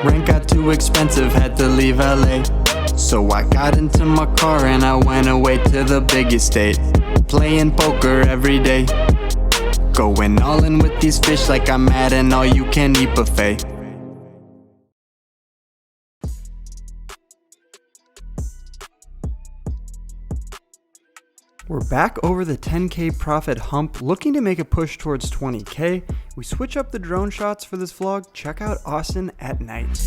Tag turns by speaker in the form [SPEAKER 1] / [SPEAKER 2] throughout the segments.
[SPEAKER 1] Rent got too expensive, had to leave LA. So I got into my car and I went away to the big estate. Playing poker every day. Going all in with these fish like I'm at an all-you-can-eat buffet. We're back over the 10K profit hump, looking to make a push towards 20K. We switch up the drone shots for this vlog. Check out Austin at night.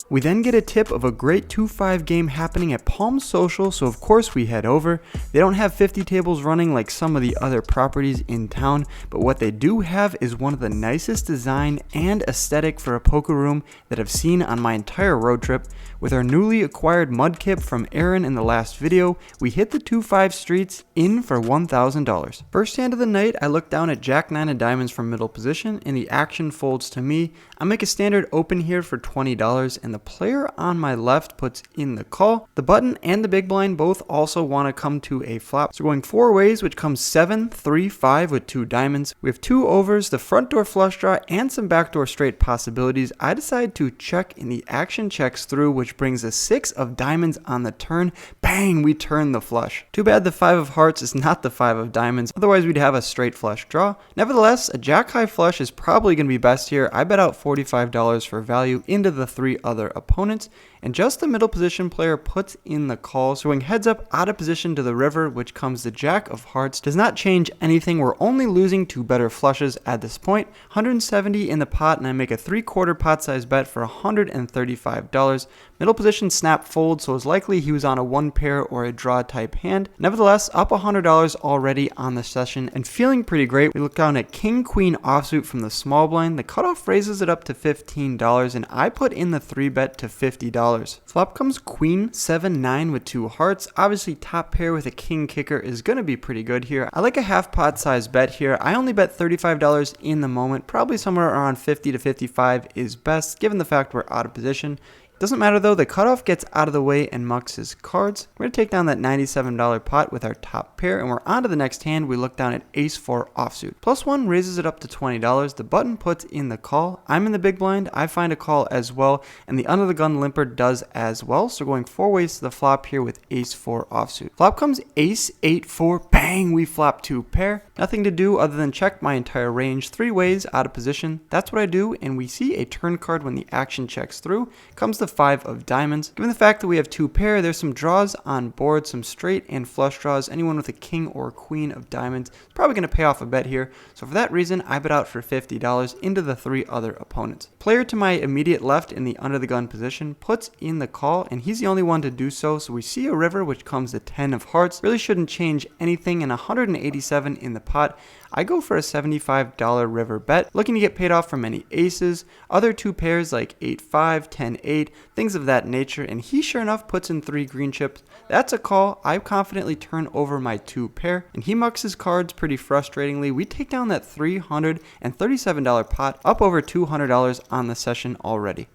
[SPEAKER 1] We then get a tip of a great 2-5 game happening at Palm Social, so of course we head over. They don't have 50 tables running like some of the other properties in town, but what they do have is one of the nicest design and aesthetic for a poker room that I've seen on my entire road trip. With our newly acquired mud kip from Aaron in the last video, we hit the 2-5 streets in for $1,000. First hand of the night, I look down at Jack 9 of diamonds from middle position and the action folds to me. I make a standard open here for $20 and the player on my left puts in the call. The button and the big blind both also want to come to a flop. So going 4 ways, which comes 7, 3, 5 with 2 diamonds. We have 2 overs, the front door flush draw, and some backdoor straight possibilities. I decide to check and the action checks through, which brings a 6 of diamonds on the turn. Bang, we turn the flush. Too bad the 5 of hearts is not the 5 of diamonds. Otherwise we'd have a straight flush draw. Nevertheless, a jack high flush is probably going to be best here. I bet out $45 for value into the 3 other opponents, and just the middle position player puts in the call. So going heads up out of position to the river, which comes the jack of hearts, does not change anything. We're only losing 2 better flushes at this point. 170 in the pot, and I make a 3/4 pot size bet for $135. Middle position snap fold, so it's likely he was on a 1 pair or a draw type hand. Nevertheless, up $100 already on the session and feeling pretty great. We look down at king queen offsuit from the small blind. The cutoff raises it up to $15 and I put in the 3 bet to $50. Flop comes queen 7-9 with 2 hearts. Obviously top pair with a king kicker is going to be pretty good here. I like a half pot size bet here. I only bet $35 in the moment. Probably somewhere around 50 to 55 is best given the fact we're out of position. Doesn't matter though, the cutoff gets out of the way and mucks his cards. We're going to take down that $97 pot with our top pair, and we're on to the next hand. We look down at ace 4 offsuit. +1 raises it up to $20. The button puts in the call. I'm in the big blind. I find a call as well, and the under the gun limper does as well. So going 4 ways to the flop here with ace 4 offsuit. Flop comes ace 8-4. Bang, we flop 2 pair. Nothing to do other than check my entire range 3 ways out of position. That's what I do, and we see a turn card when the action checks through. Comes the 5 of diamonds. Given the fact that we have 2 pair, there's some draws on board, some straight and flush draws. Anyone with a king or queen of diamonds is probably going to pay off a bet here. So for that reason, I bet out for $50 into the 3 other opponents. Player to my immediate left in the under the gun position puts in the call, and he's the only one to do so. So we see a river, which comes the 10 of hearts. Really shouldn't change anything, and 187 in the pot. I go for a $75 river bet, looking to get paid off from any aces, other 2 pairs like 8-5, 10-8, things of that nature, and he sure enough puts in 3 green chips. That's a call. I confidently turn over my 2 pair, and he mucks his cards pretty frustratingly. We take down that $337 pot, up over $200 on the session already.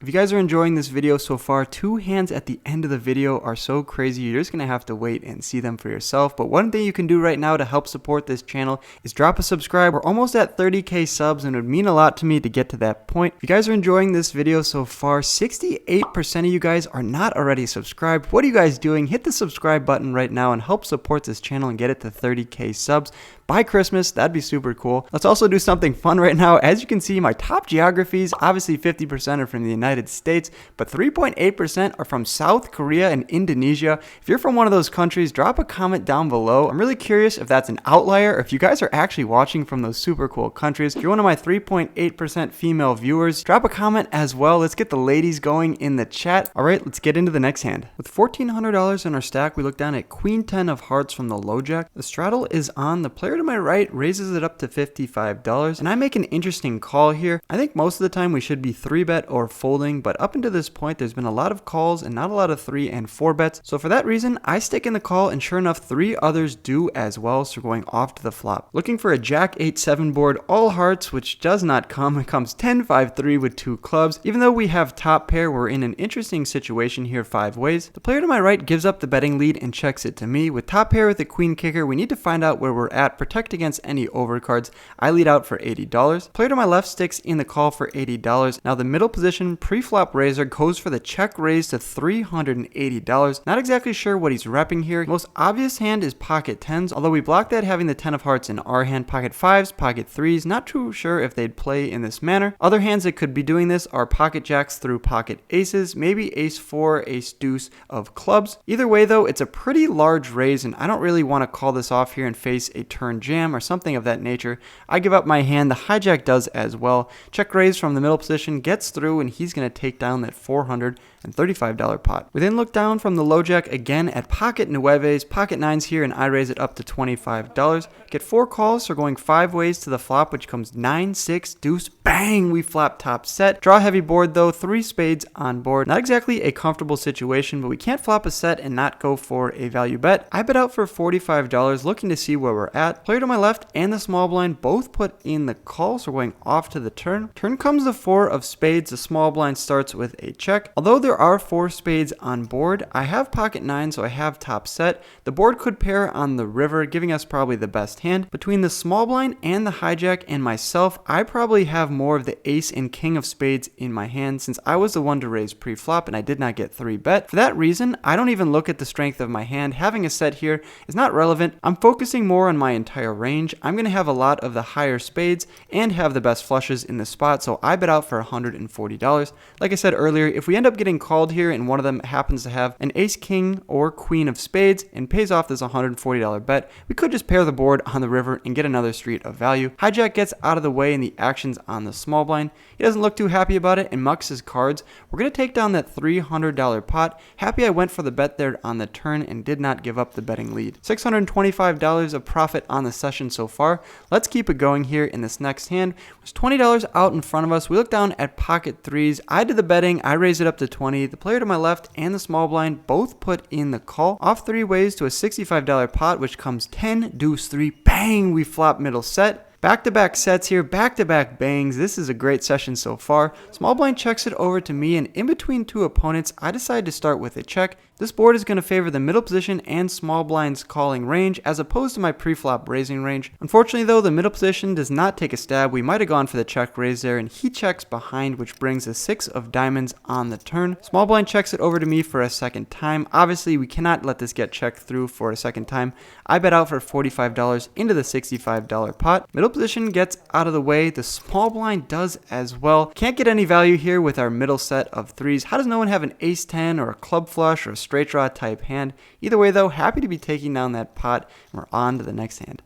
[SPEAKER 1] If you guys are enjoying this video so far, 2 hands at the end of the video are so crazy, you're just going to have to wait and see them for yourself. But one thing you can do right now to help support this channel is drop a subscribe. We're almost at 30K subs and it would mean a lot to me to get to that point. If you guys are enjoying this video so far, 68% of you guys are not already subscribed. What are you guys doing? Hit the subscribe button right now and help support this channel and get it to 30K subs. By Christmas, that'd be super cool. Let's also do something fun right now. As you can see, my top geographies, obviously 50% are from the United States, but 3.8% are from South Korea and Indonesia. If you're from one of those countries, drop a comment down below. I'm really curious if that's an outlier, or if you guys are actually watching from those super cool countries. If you're one of my 3.8% female viewers, drop a comment as well. Let's get the ladies going in the chat. All right, let's get into the next hand. With $1,400 in our stack, we look down at queen 10 of hearts from the low jack. The straddle is on. The player to my right raises it up to $55, and I make an interesting call here. I think most of the time we should be 3-bet or folding folding, but up until this point, there's been a lot of calls and not a lot of 3 and 4 bets. So for that reason, I stick in the call, and sure enough, 3 others do as well, so going off to the flop. Looking for a Jack 8-7 board, all hearts, which does not come. It comes 10-5-3 with 2 clubs. Even though we have top pair, we're in an interesting situation here 5 ways. The player to my right gives up the betting lead and checks it to me. With top pair with the queen kicker, we need to find out where we're at, protect against any overcards. I lead out for $80. Player to my left sticks in the call for $80. Now the middle position pre-flop raiser goes for the check raise to $380. Not exactly sure what he's repping here. Most obvious hand is pocket 10s, although we block that having the 10 of hearts in our hand. Pocket 5s, pocket 3s, not too sure if they'd play in this manner. Other hands that could be doing this are pocket jacks through pocket aces, maybe ace 4, ace deuce of clubs. Either way though, it's a pretty large raise, and I don't really want to call this off here and face a turn jam or something of that nature. I give up my hand. The hijack does as well. Check raise from the middle position, gets through, and he's going to take down that $435 pot. We then look down from the low jack again at pocket nueves, pocket 9s here, and I raise it up to $25. Get 4 calls, so going 5 ways to the flop, which comes 9, 6, deuce, bang, we flop top set. Draw heavy board though, 3 spades on board. Not exactly a comfortable situation, but we can't flop a set and not go for a value bet. I bet out for $45, looking to see where we're at. Player to my left and the small blind both put in the call, so we're going off to the turn. Turn comes the 4 of spades. The small blind starts with a check. Although there are 4 spades on board, I have pocket 9, so I have top set. The board could pair on the river, giving us probably the best hand. Between the small blind and the hijack and myself, I probably have more of the ace and king of spades in my hand, since I was the one to raise pre-flop and I did not get 3 bet. For that reason, I don't even look at the strength of my hand. Having a set here is not relevant. I'm focusing more on my entire range. I'm going to have a lot of the higher spades and have the best flushes in the spot, so I bet out for $140. Like I said earlier, if we end up getting called here and one of them happens to have an ace king or queen of spades and pays off this $140 bet, we could just pair the board on the river and get another street of value. Hijack gets out of the way in the actions on the small blind. He doesn't look too happy about it and mucks his cards. We're going to take down that $300 pot. Happy I went for the bet there on the turn and did not give up the betting lead. $625 of profit on the session so far. Let's keep it going here in this next hand. There's $20 out in front of us. We look down at pocket 3s. I did the betting. I raised it up to 20. The player to my left and the small blind both put in the call. Off 3 ways to a $65 pot, which comes 10, deuce, 3, bang, we flop middle set. Back-to-back sets here, back-to-back bangs. This is a great session so far. Small blind checks it over to me, and in between 2 opponents, I decide to start with a check. This board is going to favor the middle position and small blind's calling range as opposed to my pre-flop raising range. Unfortunately though, the middle position does not take a stab. We might have gone for the check raise there, and he checks behind, which brings a 6 of diamonds on the turn. Small blind checks it over to me for a second time. Obviously, we cannot let this get checked through for a second time. I bet out for $45 into the $65 pot. Middle position gets out of the way. The small blind does as well. Can't get any value here with our middle set of 3s. How does no one have an ace 10 or a club flush or a straight draw type hand? Either way though, happy to be taking down that pot, and we're on to the next hand.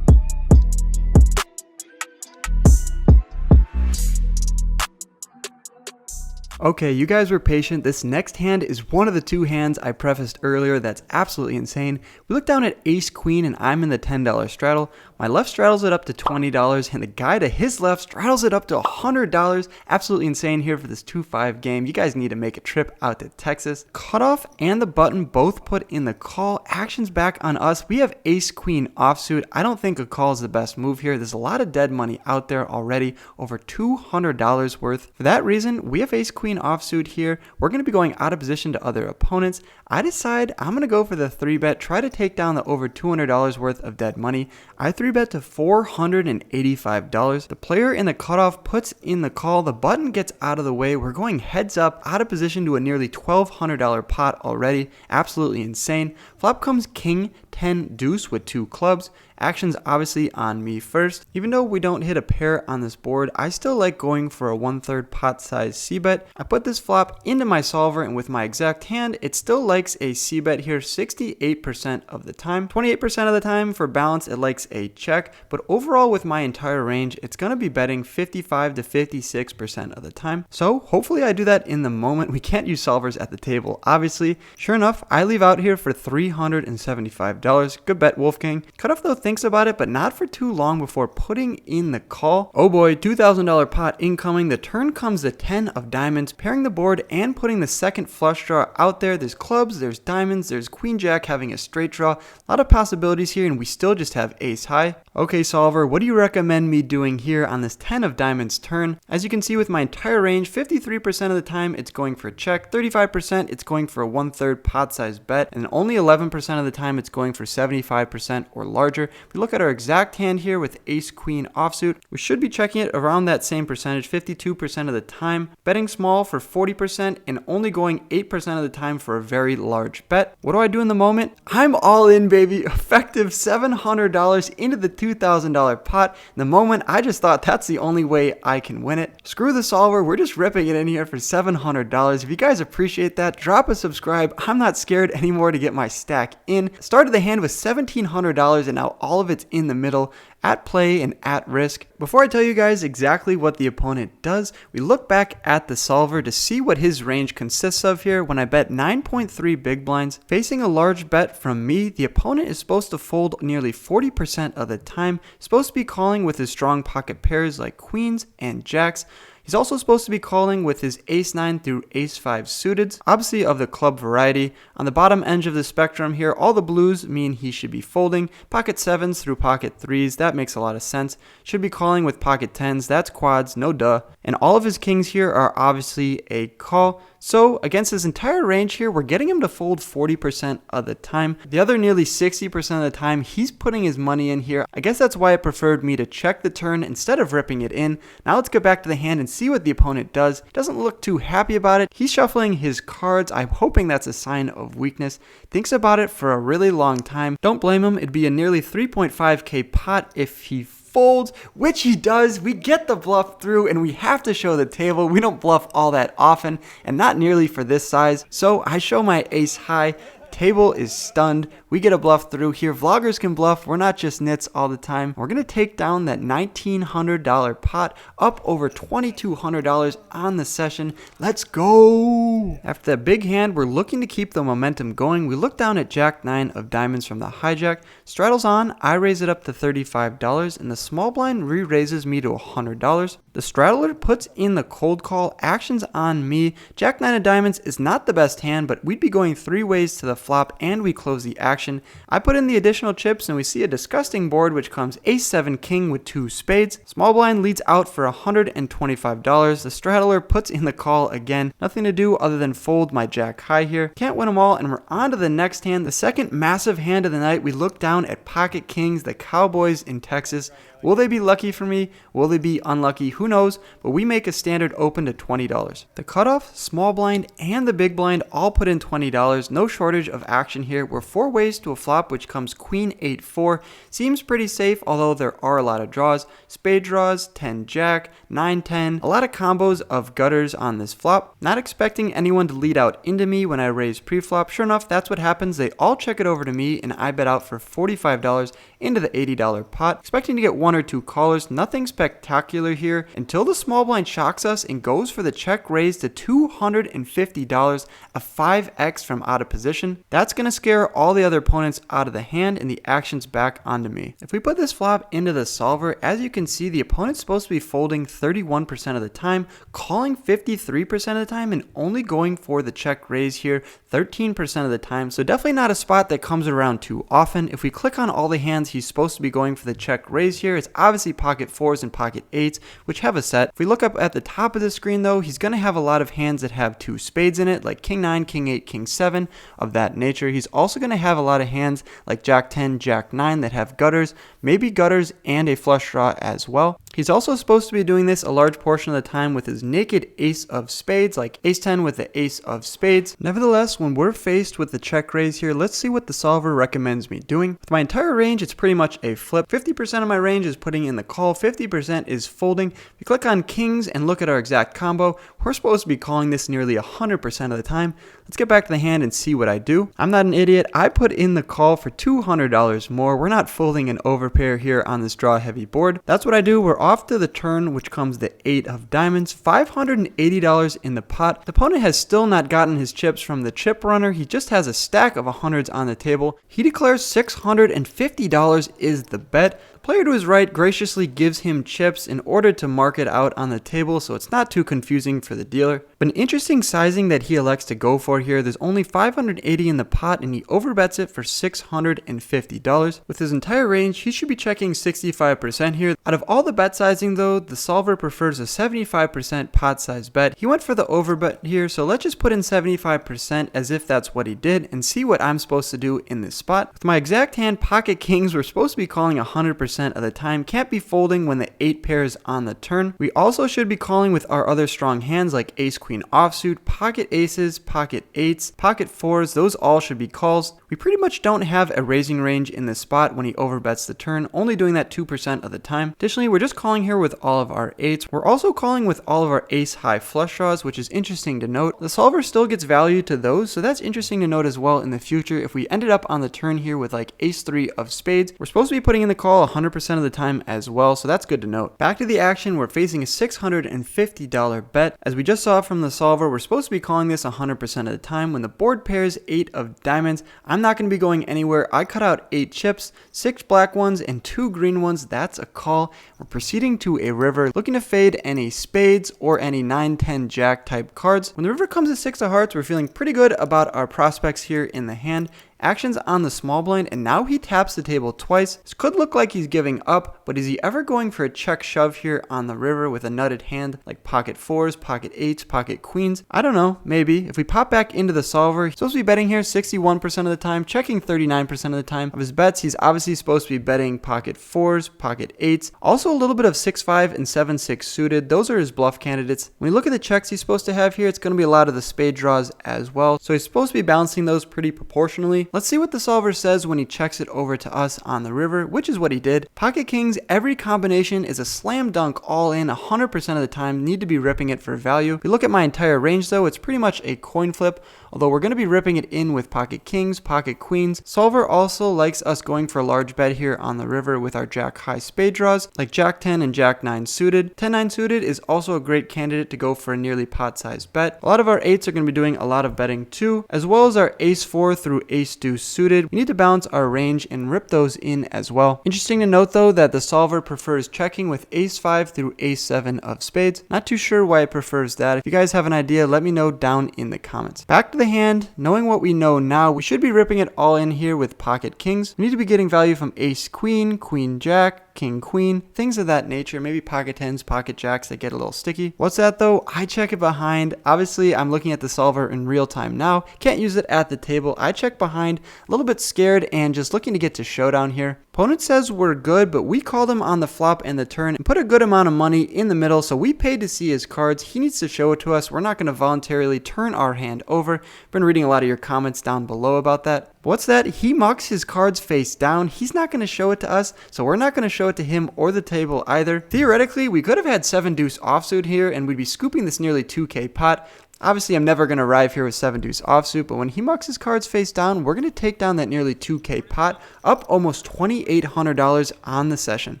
[SPEAKER 1] Okay, you guys were patient. This next hand is one of the 2 hands I prefaced earlier that's absolutely insane. We look down at ace queen and I'm in the $10 straddle. My left straddles it up to $20 and the guy to his left straddles it up to $100. Absolutely insane here for this 2-5 game. You guys need to make a trip out to Texas. Cutoff and the button both put in the call. Action's back on us. We have ace queen offsuit. I don't think a call is the best move here. There's a lot of dead money out there already, over $200 worth. For that reason, we have ace queen offsuit here. We're going to be going out of position to other opponents. I decide I'm going to go for the 3-bet, try to take down the over $200 worth of dead money. I 3-bet to $485. The player in the cutoff puts in the call. The button gets out of the way. We're going heads up, out of position to a nearly $1,200 pot already. Absolutely insane. Flop comes king 10 deuce with 2 clubs. Action's obviously on me first. Even though we don't hit a pair on this board, I still like going for a 1/3 pot size c-bet. I put this flop into my solver, and with my exact hand, it still likes a c-bet here 68% of the time. 28% of the time for balance, it likes a check, but overall with my entire range, it's going to be betting 55 to 56% of the time. So hopefully I do that in the moment. We can't use solvers at the table, obviously. Sure enough, I leave out here for $375. Good bet, Wolfgang. Cutoff though thinks about it, but not for too long before putting in the call. Oh boy, $2,000 pot incoming. The turn comes the 10 of diamonds, pairing the board and putting the second flush draw out there. There's clubs, there's diamonds, there's queen jack having a straight draw. A lot of possibilities here, and we still just have ace high. Okay, solver, what do you recommend me doing here on this 10 of diamonds turn? As you can see with my entire range, 53% of the time it's going for a check, 35% it's going for a 1/3 pot size bet, and only 11% of the time it's going for 75% or larger. If we look at our exact hand here with ace queen offsuit, we should be checking it around that same percentage, 52% of the time, betting small for 40% and only going 8% of the time for a very large bet. What do I do in the moment? I'm all in, baby. Effective $700 into the $2,000 pot. In the moment, I just thought that's the only way I can win it. Screw the solver, we're just ripping it in here for $700. If you guys appreciate that, drop a subscribe. I'm not scared anymore to get my stack in. Started the hand with $1,700 and now all of it's in the middle, at play and at risk. Before I tell you guys exactly what the opponent does, we look back at the solver to see what his range consists of here. When I bet 9.3 big blinds, facing a large bet from me, the opponent is supposed to fold nearly 40% of the time, supposed to be calling with his strong pocket pairs like queens and jacks. He's also supposed to be calling with his ace-9 through ace-5 suiteds, obviously of the club variety. On the bottom edge of the spectrum here, all the blues mean he should be folding. Pocket 7s through pocket 3s, that makes a lot of sense. Should be calling with pocket 10s, that's quads, no duh. And all of his kings here are obviously a call. So against his entire range here, we're getting him to fold 40% of the time. The other nearly 60% of the time, he's putting his money in here. I guess that's why it preferred me to check the turn instead of ripping it in. Now let's get back to the hand and see what the opponent does. Doesn't look too happy about it. He's shuffling his cards. I'm hoping that's a sign of weakness. Thinks about it for a really long time. Don't blame him. It'd be a nearly 3.5K pot if he folds, which he does. We get the bluff through and we have to show the table. We don't bluff all that often and not nearly for this size. So I show my ace high. Table is stunned. We get a bluff through here. Vloggers can bluff. We're not just nits all the time. We're going to take down that $1,900 pot, up over $2,200 on the session. Let's go. After that big hand, we're looking to keep the momentum going. We look down at jack 9 of diamonds from the hijack. Straddles on. I raise it up to $35 and the small blind re-raises me to $100. The straddler puts in the cold call. Action's on me. Jack 9 of diamonds is not the best hand, but we'd be going 3 ways to the flop and we close the action. I put in the additional chips and we see a disgusting board which comes ace 7 king with 2 spades. Small blind leads out for $125. The straddler puts in the call again. Nothing to do other than fold my jack high here. Can't win them all and we're on to the next hand. The second massive hand of the night. We look down at pocket kings, the Cowboys in Texas. Will they be lucky for me? Will they be unlucky? Who knows? But we make a standard open to $20. The cutoff, small blind, and the big blind all put in $20. No shortage of action here. We're 4 ways to a flop which comes queen 8-4. Seems pretty safe, although there are a lot of draws. Spade draws, 10 jack, 9-10. A lot of combos of gutters on this flop. Not expecting anyone to lead out into me when I raise pre-flop. Sure enough, that's what happens. They all check it over to me and I bet out for $45 into the $80 pot. Expecting to get 1 or 2 callers. Nothing spectacular here until the small blind shocks us and goes for the check raise to $250, a 5x from out of position. That's going to scare all the other opponents out of the hand and the action's back onto me. If we put this flop into the solver, as you can see, the opponent's supposed to be folding 31% of the time, calling 53% of the time, and only going for the check raise here 13% of the time. So definitely not a spot that comes around too often. If we click on all the hands he's supposed to be going for the check raise here, it's obviously pocket 4s and pocket 8s, which have a set. If we look up at the top of the screen though, he's going to have a lot of hands that have 2 spades in it, like king 9, king 8, king 7, of that nature. He's also going to have a lot of hands like jack 10, jack 9 that have gutters, maybe gutters and a flush draw as well. He's also supposed to be doing this a large portion of the time with his naked ace of spades, like ace 10 with the ace of spades. Nevertheless, when we're faced with the check raise here, let's see what the solver recommends me doing. With my entire range, it's pretty much a flip. 50% of my range is putting in the call, 50% is folding. If you click on kings and look at our exact combo, we're supposed to be calling this nearly 100% of the time. Let's get back to the hand and see what I do. I'm not an idiot. I put in the call for $200 more. We're not folding an overpair here on this draw heavy board. That's what I do. We're off to the turn, which comes the 8 of diamonds, $580 in the pot. The opponent has still not gotten his chips from the chip runner. He just has a stack of 100s on the table. He declares $650 is the bet. The player to his right graciously gives him chips in order to mark it out on the table, so it's not too confusing for the dealer. But an interesting sizing that he elects to go for here. There's only 580 in the pot and he overbets it for $650. With his entire range, he should be checking 65% here. Out of all the bet sizing though, the solver prefers a 75% pot size bet. He went for the overbet here, so let's just put in 75% as if that's what he did and see what I'm supposed to do in this spot. With my exact hand, pocket kings, we're supposed to be calling 100% of the time. Can't be folding when the 8 pair is on the turn. We also should be calling with our other strong hands like ace queen offsuit, pocket aces, pocket eights, pocket fours. Those all should be calls. We pretty much don't have a raising range in this spot when he overbets the turn, only doing that 2% of the time. Additionally, we're just calling here with all of our eights. We're also calling with all of our ace high flush draws, which is interesting to note. The solver still gets value to those, so that's interesting to note as well in the future. If we ended up on the turn here with like ace 3 of spades, we're supposed to be putting in the call 100% of the time as well, so that's good to note. Back to the action, we're facing a $650 bet. As we just saw from the solver, we're supposed to be calling this 100% of the time. When the board pairs 8 of diamonds, I'm not going to be going anywhere. I cut out 8 chips, 6 black ones and 2 green ones. That's a call. We're proceeding to a river, looking to fade any spades or any 9, 10, jack type cards. When the river comes to 6 of hearts, we're feeling pretty good about our prospects here in the hand. Actions on the small blind, and now he taps the table twice. This could look like he's giving up, but is he ever going for a check shove here on the river with a nutted hand like pocket fours, pocket eights, pocket queens? I don't know, maybe. If we pop back into the solver, he's supposed to be betting here 61% of the time, checking 39% of the time. Of his bets, he's obviously supposed to be betting pocket fours, pocket eights, also a little bit of 6-5 and 7-6 suited. Those are his bluff candidates. When you look at the checks he's supposed to have here, it's going to be a lot of the spade draws as well, so he's supposed to be balancing those pretty proportionally. Let's see what the solver says when he checks it over to us on the river, which is what he did. Pocket kings, every combination is a slam dunk all in 100% of the time. Need to be ripping it for value. If we look at my entire range though, it's pretty much a coin flip, although we're going to be ripping it in with pocket kings, pocket queens. Solver also likes us going for a large bet here on the river with our jack high spade draws, like jack 10 and jack 9 suited. 10-9 suited is also a great candidate to go for a nearly pot size bet. A lot of our eights are going to be doing a lot of betting too, as well as our ace 4 through ace deuce suited. We need to balance our range and rip those in as well. Interesting to note though that the solver prefers checking with ace 5 through ace 7 of spades. Not too sure why it prefers that. If you guys have an idea, let me know down in the comments. Back to the hand, knowing what we know now, we should be ripping it all in here with pocket kings. We need to be getting value from ace queen, queen jack, king queen, things of that nature. Maybe pocket tens, pocket jacks that get a little sticky. What's that though? I check it behind. Obviously I'm looking at the solver in real time now, can't use it at the table. I check behind, a little bit scared and just looking to get to showdown here. Opponent says we're good, but we called him on the flop and the turn and put a good amount of money in the middle, so we paid to see his cards. He needs to show it to us. We're not going to voluntarily turn our hand over. Been reading a lot of your comments down below about that. What's that? He mucks his cards face down. He's not going to show it to us, so we're not going to show it to him or the table either. Theoretically, we could have had 7 deuce offsuit here and we'd be scooping this nearly 2K pot. Obviously, I'm never going to arrive here with 7 deuce offsuit, but when he mucks his cards face down, we're going to take down that nearly 2K pot, up almost $2,800 on the session.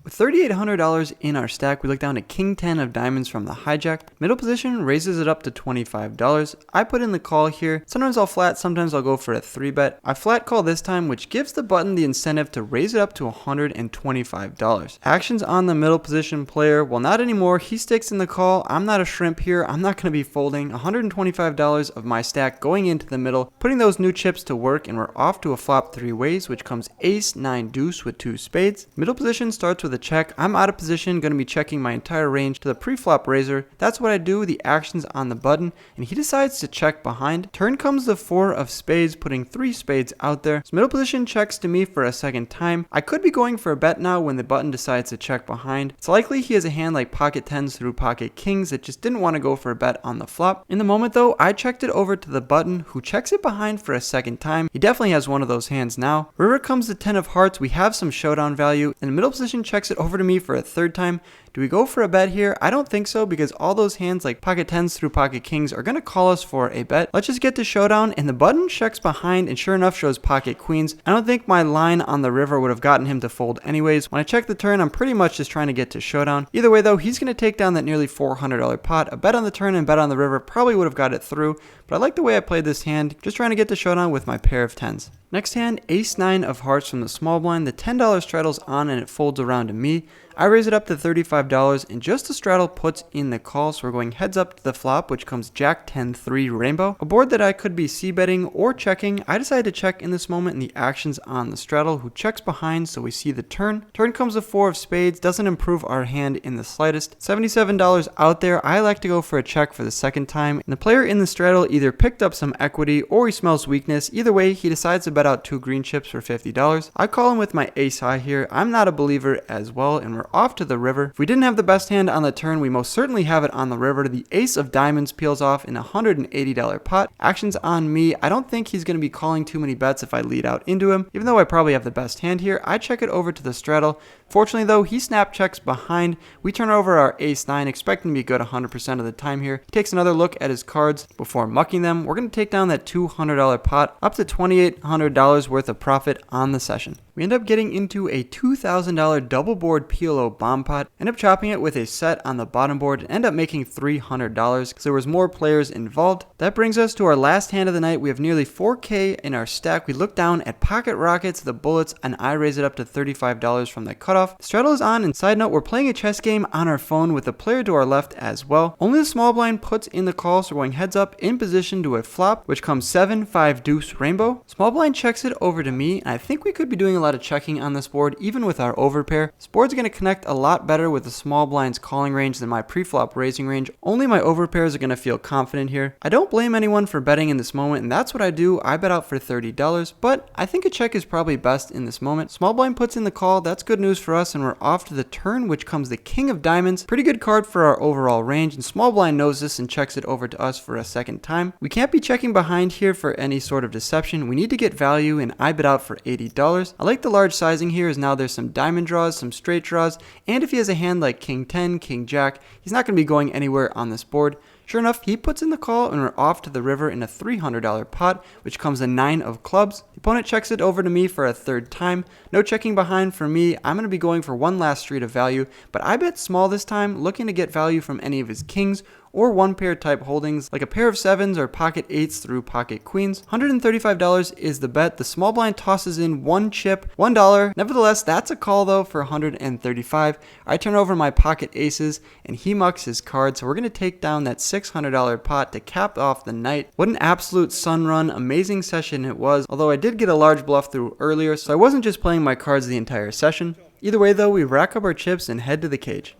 [SPEAKER 1] With $3,800 in our stack, we look down to king 10 of diamonds from the hijack. Middle position raises it up to $25. I put in the call here. Sometimes I'll flat, sometimes I'll go for a 3-bet. I flat call this time, which gives the button the incentive to raise it up to $125. Actions on the middle position player, well, not anymore. He sticks in the call. I'm not a shrimp here. I'm not going to be folding. $125 of my stack going into the middle, putting those new chips to work, and we're off to a flop 3 ways, which comes ace 9 deuce with 2 spades. Middle position starts with a check. I'm out of position, going to be checking my entire range to the pre-flop raiser. That's what I do, the actions on the button, and he decides to check behind. Turn comes the 4 of spades, putting 3 spades out there. So middle position checks to me for a second time. I could be going for a bet now when the button decides to check behind. It's likely he has a hand like pocket 10s through pocket kings that just didn't want to go for a bet on the flop. In the moment though, I checked it over to the button, who checks it behind for a second time. He definitely has one of those hands now. River comes the 10 of hearts. We have some showdown value, and the middle position checks it over to me for a third time. Do we go for a bet here? I don't think so, because all those hands like pocket 10s through pocket kings are going to call us for a bet. Let's just get to showdown, and the button checks behind and sure enough shows pocket queens. I don't think my line on the river would have gotten him to fold anyways. When I check the turn, I'm pretty much just trying to get to showdown. Either way though, he's going to take down that nearly $400 pot. A bet on the turn and bet on the river probably would have got it through, but I like the way I played this hand, just trying to get to showdown with my pair of 10s. Next hand, ace 9 of hearts from the small blind. The $10 straddles on and it folds around to me. I raise it up to $35, and just the straddle puts in the call, so we're going heads up to the flop, which comes jack 10-3 rainbow. A board that I could be c-betting or checking. I decided to check in this moment in the actions on the straddle, who checks behind, so we see the turn. Turn comes the 4 of spades, doesn't improve our hand in the slightest. $77 out there. I like to go for a check for the second time, and the player in the straddle either picked up some equity or he smells weakness. Either way, he decides to bet out 2 green chips for $50. I call him with my ace high here. I'm not a believer as well, and we're off to the river. If we didn't have the best hand on the turn, we most certainly have it on the river. The ace of diamonds peels off in a $180 pot. Actions on me. I don't think he's going to be calling too many bets if I lead out into him. Even though I probably have the best hand here, I check it over to the straddle. Fortunately though, he snap checks behind. We turn over our ace 9, expecting to be good 100% of the time here. He takes another look at his cards before mucking them. We're going to take down that $200 pot, up to $2,800 worth of profit on the session. We end up getting into a $2,000 double board PLO bomb pot, end up chopping it with a set on the bottom board, and end up making $300 because there was more players involved. That brings us to our last hand of the night. We have nearly 4K in our stack. We look down at pocket rockets, the bullets, and I raise it up to $35 from the cutoff. Straddle is on, and side note, we're playing a chess game on our phone with the player to our left as well. Only the small blind puts in the call, so we're going heads up in position to a flop, which comes 7-5 deuce rainbow. Small blind checks it over to me, and I think we could be doing a lot of checking on this board, even with our overpair. This board's going to connect a lot better with the small blind's calling range than my pre-flop raising range. Only my overpairs are going to feel confident here. I don't blame anyone for betting in this moment, and that's what I do. I bet out for $30, but I think a check is probably best in this moment. Small blind puts in the call. That's good news for us, and we're off to the turn, which comes the king of diamonds. Pretty good card for our overall range, and small blind knows this and checks it over to us for a second time. We can't be checking behind here for any sort of deception. We need to get value, and I bet out for $80. I like the large sizing here, as now there's some diamond draws, some straight draws, and if he has a hand like king 10, king jack, he's not going to be going anywhere on this board. Sure enough, he puts in the call, and we're off to the river in a $300 pot, which comes a 9 of clubs. The opponent checks it over to me for a third time. No checking behind for me. I'm going to be going for one last street of value, but I bet small this time, looking to get value from any of his kings or one pair type holdings like a pair of 7s or pocket 8s through pocket queens. $135 is the bet. The small blind tosses in one chip, $1. Nevertheless, that's a call though for $135. I turn over my pocket aces and he mucks his card, so we're going to take down that $600 pot to cap off the night. What an absolute sun run, amazing session it was, although I did get a large bluff through earlier, so I wasn't just playing my cards the entire session. Either way though, we rack up our chips and head to the cage.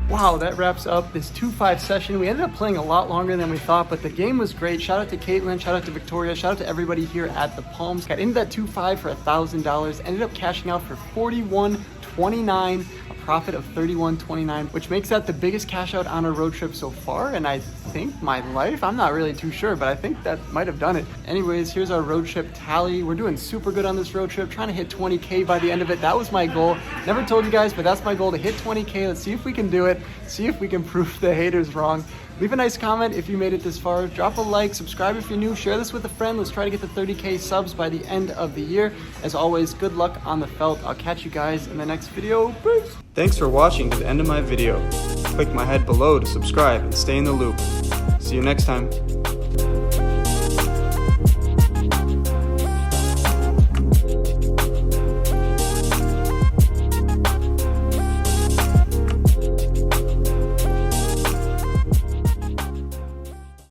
[SPEAKER 1] Wow, that wraps up this 2-5 session. We ended up playing a lot longer than we thought, but the game was great. Shout out to Caitlin, shout out to Victoria, shout out to everybody here at the Palms. Got into that 2-5 for $1,000, ended up cashing out for $41.29, a profit of $31.29, which makes that the biggest cash out on a road trip so far, and I think my life. I'm not really too sure, but I think that might have done it. Anyways, here's our road trip tally. We're doing super good on this road trip, trying to hit 20K by the end of it. That was my goal. Never told you guys, but that's my goal, to hit 20K. Let's see if we can do it. See if we can prove the haters wrong. Leave a nice comment if you made it this far. Drop a like, subscribe if you're new, share this with a friend. Let's try to get to 30K subs by the end of the year. As always, good luck on the felt. I'll catch you guys in the next video. Peace. Thanks for watching to the end of my video. Click my head below to subscribe and stay in the loop. See you next time.